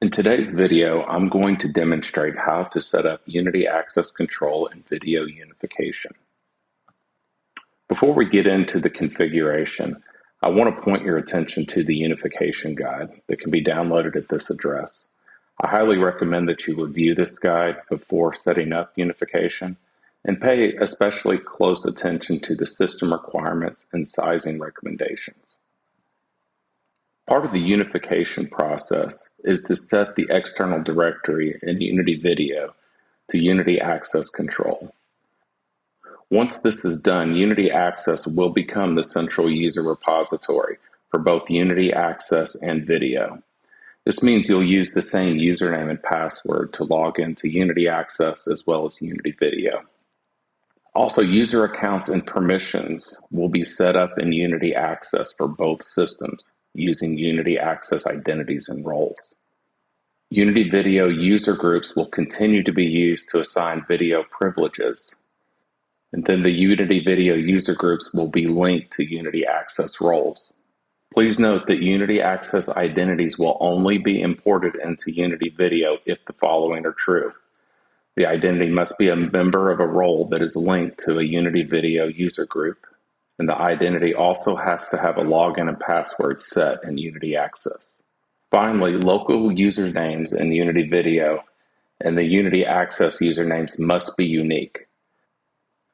In today's video, I'm going to demonstrate how to set up Unity Access Control and Video Unification. Before we get into the configuration, I want to point your attention to the Unification guide that can be downloaded at this address. I highly recommend that you review this guide before setting up Unification and pay especially close attention to the system requirements and sizing recommendations. Part of the unification process is to set the external directory in Unity Video to Unity Access Control. Once this is done, Unity Access will become the central user repository for both Unity Access and Video. This means you'll use the same username and password to log into Unity Access as well as Unity Video. Also, user accounts and permissions will be set up in Unity Access for both systems, using Unity Access identities and roles. Unity Video user groups will continue to be used to assign video privileges, and then the Unity Video user groups will be linked to Unity Access roles. Please note that Unity Access identities will only be imported into Unity Video if the following are true. The identity must be a member of a role that is linked to a Unity Video user group, and the identity also has to have a login and password set in Unity Access. Finally, local usernames in Unity Video and the Unity Access usernames must be unique.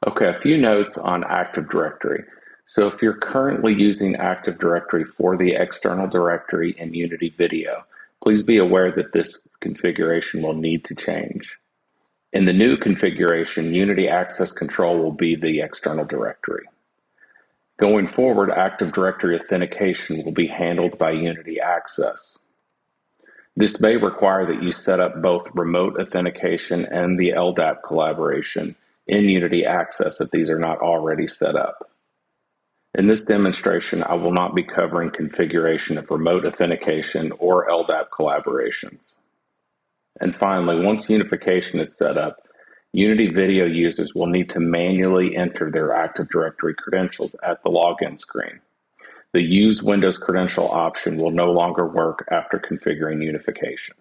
Okay, a few notes on Active Directory. So if you're currently using Active Directory for the external directory in Unity Video, please be aware that this configuration will need to change. In the new configuration, Unity Access Control will be the external directory. Going forward, Active Directory authentication will be handled by Unity Access. This may require that you set up both remote authentication and the LDAP collaboration in Unity Access if these are not already set up. In this demonstration, I will not be covering configuration of remote authentication or LDAP collaborations. And finally, once unification is set up, Unity Video users will need to manually enter their Active Directory credentials at the login screen. The Use Windows Credential option will no longer work after configuring unification.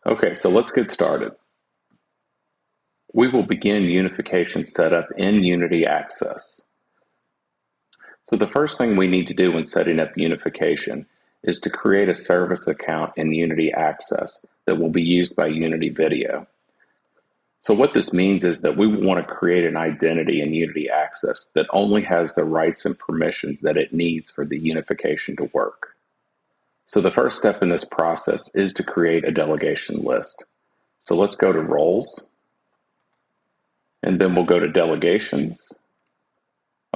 Okay, so let's get started. We will begin unification setup in Unity Access. So the first thing we need to do when setting up unification is to create a service account in Unity Access that will be used by Unity Video. So what this means is that we want to create an identity in Unity Access that only has the rights and permissions that it needs for the unification to work. So the first step in this process is to create a delegation list. So let's go to Roles, and then we'll go to Delegations.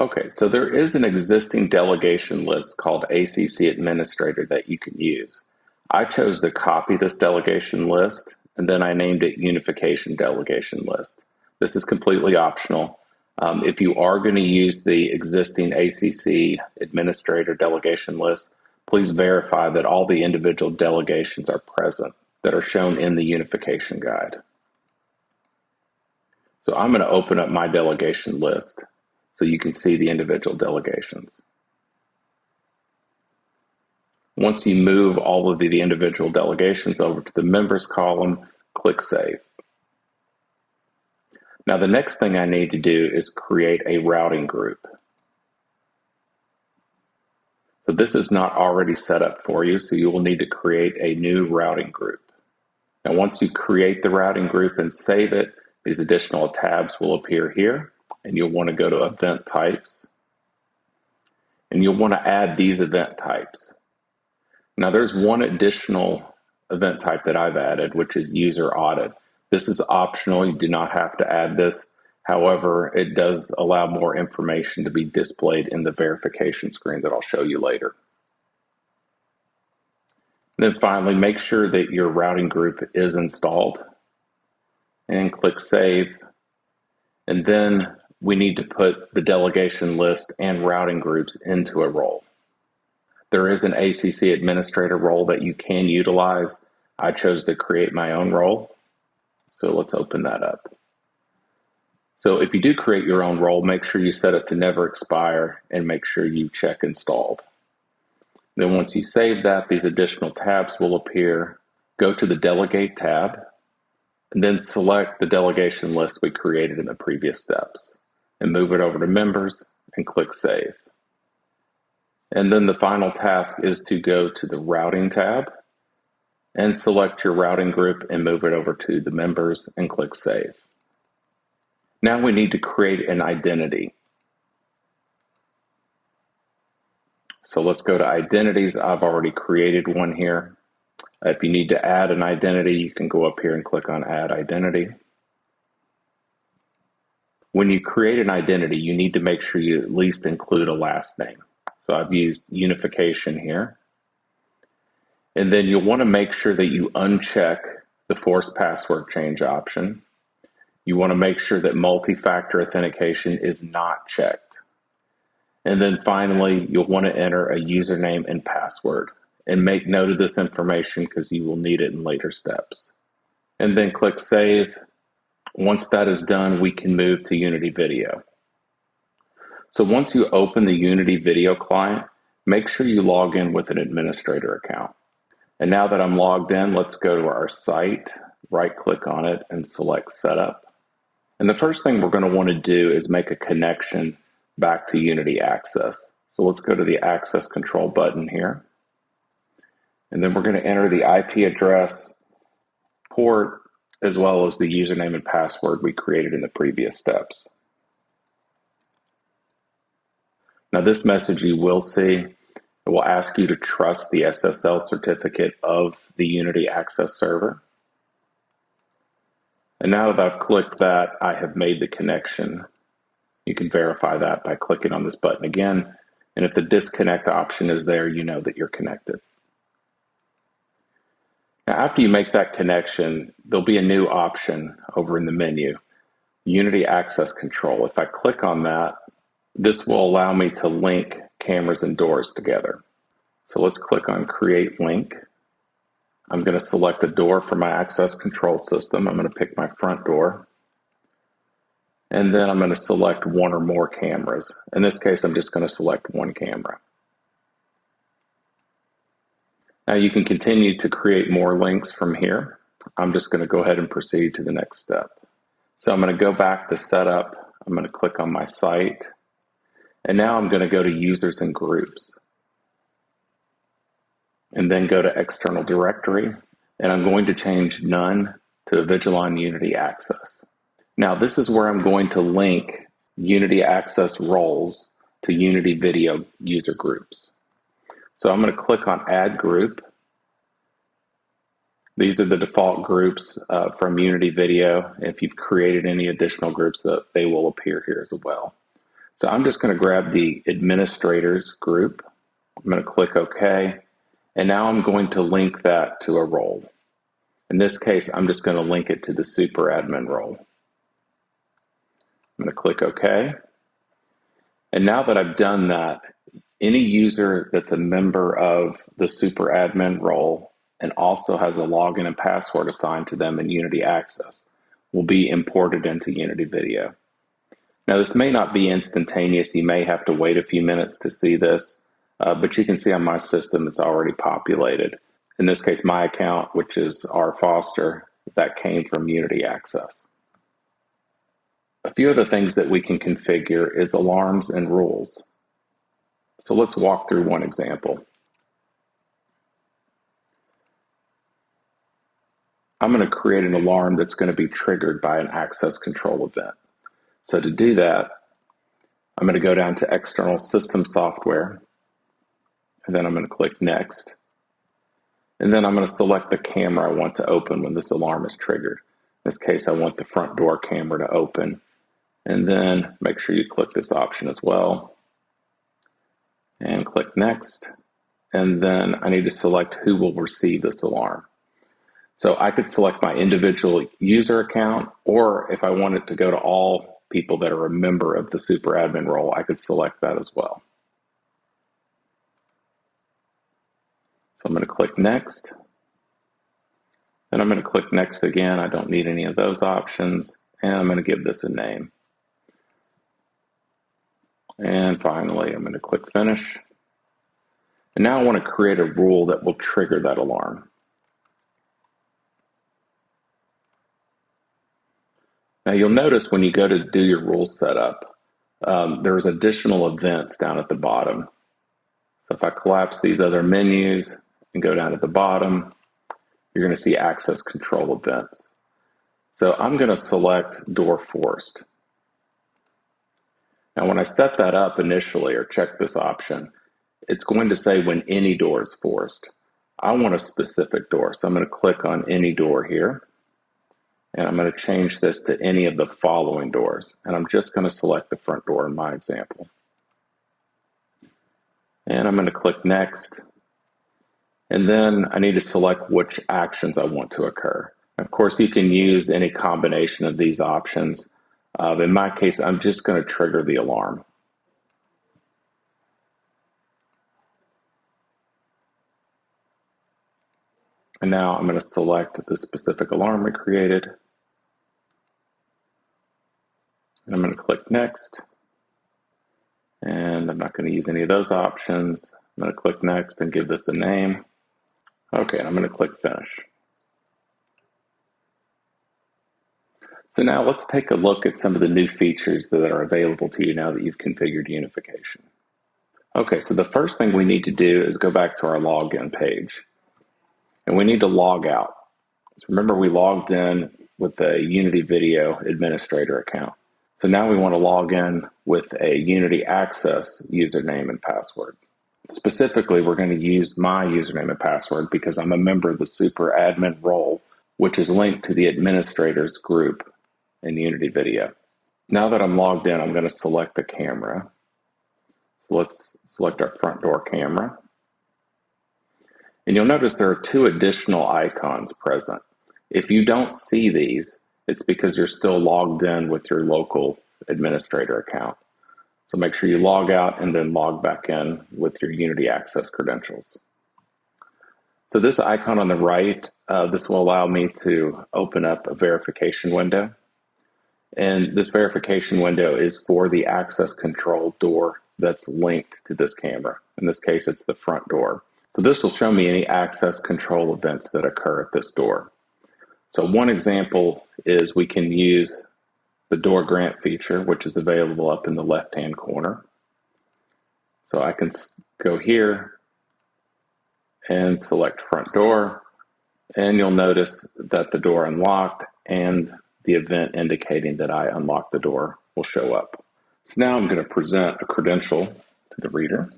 Okay, so there is an existing delegation list called ACC Administrator that you can use. I chose to copy this delegation list, and then I named it Unification Delegation List. This is completely optional. If you are going to use the existing ACC Administrator delegation list, please verify that all the individual delegations are present that are shown in the Unification Guide. So I'm going to open up my delegation list so you can see the individual delegations. Once you move all of the individual delegations over to the Members column, click Save. Now the next thing I need to do is create a routing group. So this is not already set up for you, so you will need to create a new routing group. Now once you create the routing group and save it, these additional tabs will appear here, and you'll want to go to Event Types, and you'll want to add these event types. Now there's one additional event type that I've added, which is User Audit. This is optional, you do not have to add this. However, it does allow more information to be displayed in the verification screen that I'll show you later. Then finally, make sure that your routing group is installed, and click Save. And then we need to put the delegation list and routing groups into a role. There is an ACC Administrator role that you can utilize. I chose to create my own role, so let's open that up. So if you do create your own role, make sure you set it to never expire and make sure you check installed. Then once you save that, these additional tabs will appear. Go to the Delegate tab, and then select the delegation list we created in the previous steps, and move it over to Members, and click Save. And then the final task is to go to the Routing tab, and select your routing group and move it over to the Members, and click Save. Now we need to create an identity. So let's go to Identities. I've already created one here. If you need to add an identity, you can go up here and click on Add Identity. When you create an identity, you need to make sure you at least include a last name. So I've used Unification here. And then you'll want to make sure that you uncheck the Force Password Change option. You want to make sure that multi-factor authentication is not checked. And then finally, you'll want to enter a username and password. And make note of this information because you will need it in later steps. And then click Save. Once that is done, we can move to Unity Video. So once you open the Unity Video client, make sure you log in with an administrator account. And now that I'm logged in, let's go to our site, right-click on it, and select Setup. And the first thing we're going to want to do is make a connection back to Unity Access. So let's go to the Access Control button here. And then we're going to enter the IP address, port, as well as the username and password we created in the previous steps. Now this message you will see, it will ask you to trust the SSL certificate of the Unity Access server. And now that I've clicked that, I have made the connection. You can verify that by clicking on this button again. And if the disconnect option is there, you know that you're connected. Now, after you make that connection, there'll be a new option over in the menu, Unity Access Control. If I click on that, this will allow me to link cameras and doors together. So let's click on Create Link. I'm going to select a door for my access control system. I'm going to pick my front door. And then I'm going to select one or more cameras. In this case, I'm just going to select one camera. Now you can continue to create more links from here. I'm just going to go ahead and proceed to the next step. So I'm going to go back to Setup. I'm going to click on my site. And now I'm going to go to Users and Groups. And then go to External Directory. And I'm going to change None to Avigilon Unity Access. Now this is where I'm going to link Unity Access roles to Unity Video user groups. So I'm going to click on Add Group. These are the default groups from Unity Video. If you've created any additional groups, they will appear here as well. So I'm just going to grab the Administrators group. I'm going to click OK. And now I'm going to link that to a role. In this case, I'm just going to link it to the Super Admin role. I'm going to click OK. And now that I've done that, any user that's a member of the Super Admin role and also has a login and password assigned to them in Unity Access will be imported into Unity Video. Now this may not be instantaneous. You may have to wait a few minutes to see this, but you can see on my system it's already populated. In this case, my account, which is R. Foster, that came from Unity Access. A few other things that we can configure is alarms and rules. So let's walk through one example. I'm going to create an alarm that's going to be triggered by an access control event. So to do that, I'm going to go down to External System Software, and then I'm going to click Next. And then I'm going to select the camera I want to open when this alarm is triggered. In this case, I want the front door camera to open. And then make sure you click this option as well. And click Next. And then I need to select who will receive this alarm. So I could select my individual user account, or if I want it to go to all people that are a member of the Super Admin role, I could select that as well. So I'm going to click Next. Then I'm going to click Next again. I don't need any of those options. And I'm going to give this a name. And finally, I'm going to click Finish. And now I want to create a rule that will trigger that alarm. Now you'll notice when you go to do your rule setup, there's additional events down at the bottom. So if I collapse these other menus and go down at the bottom, you're going to see access control events. So I'm going to select door forced. Now when I set that up initially or check this option, it's going to say when any door is forced. I want a specific door, so I'm going to click on any door here, and I'm going to change this to any of the following doors, and I'm just going to select the front door in my example. And I'm going to click next, and then I need to select which actions I want to occur. Of course, you can use any combination of these options. In my case, I'm just going to trigger the alarm. And now I'm going to select the specific alarm we created. And I'm going to click next. And I'm not going to use any of those options. I'm going to click next and give this a name. Okay, and I'm going to click finish. So now let's take a look at some of the new features that are available to you now that you've configured Unification. Okay, so the first thing we need to do is go back to our login page. And we need to log out. So remember, we logged in with a Unity Video Administrator account. So now we want to log in with a Unity Access username and password. Specifically, we're going to use my username and password because I'm a member of the super admin role, which is linked to the administrators group in Unity Video. Now that I'm logged in, I'm going to select the camera. So let's select our front door camera. And you'll notice there are two additional icons present. If you don't see these, it's because you're still logged in with your local administrator account. So make sure you log out and then log back in with your Unity Access credentials. So this icon on the right, this will allow me to open up a verification window. And this verification window is for the access control door that's linked to this camera. In this case, it's the front door. So this will show me any access control events that occur at this door. So one example is we can use the door grant feature, which is available up in the left-hand corner. So I can go here and select front door, and you'll notice that the door unlocked and the event indicating that I unlocked the door will show up. So now I'm going to present a credential to the reader.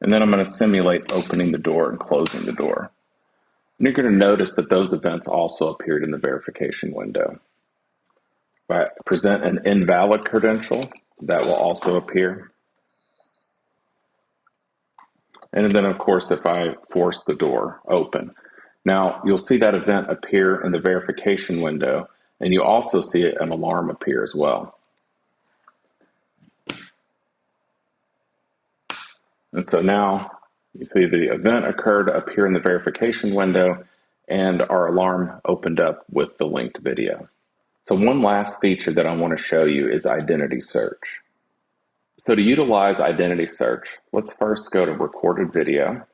And then I'm going to simulate opening the door and closing the door. And you're going to notice that those events also appeared in the verification window. If I present an invalid credential, that will also appear. And then, of course, if I force the door open. Now, you'll see that event appear in the verification window, and you also see an alarm appear as well. And so now you see the event occurred up here in the verification window, and our alarm opened up with the linked video. So one last feature that I want to show you is identity search. So to utilize identity search, let's first go to recorded video,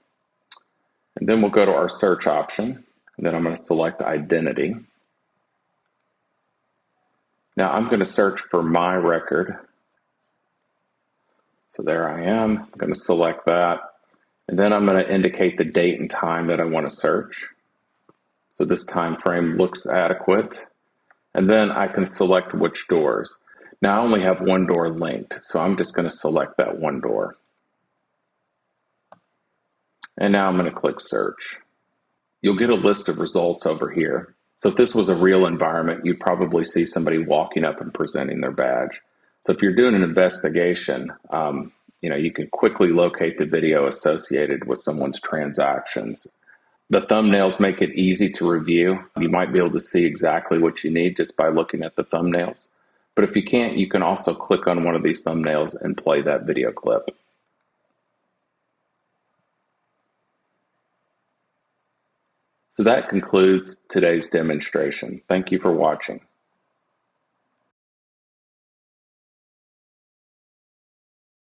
and then we'll go to our search option, and then I'm going to select identity. Now I'm going to search for my record. So there I am. I'm going to select that. And then I'm going to indicate the date and time that I want to search. So this time frame looks adequate. And then I can select which doors. Now I only have one door linked, so I'm just going to select that one door. And now I'm going to click search. You'll get a list of results over here. So if this was a real environment, you'd probably see somebody walking up and presenting their badge. So if you're doing an investigation, you can quickly locate the video associated with someone's transactions. The thumbnails make it easy to review. You might be able to see exactly what you need just by looking at the thumbnails. But if you can't, you can also click on one of these thumbnails and play that video clip. So that concludes today's demonstration. Thank you for watching.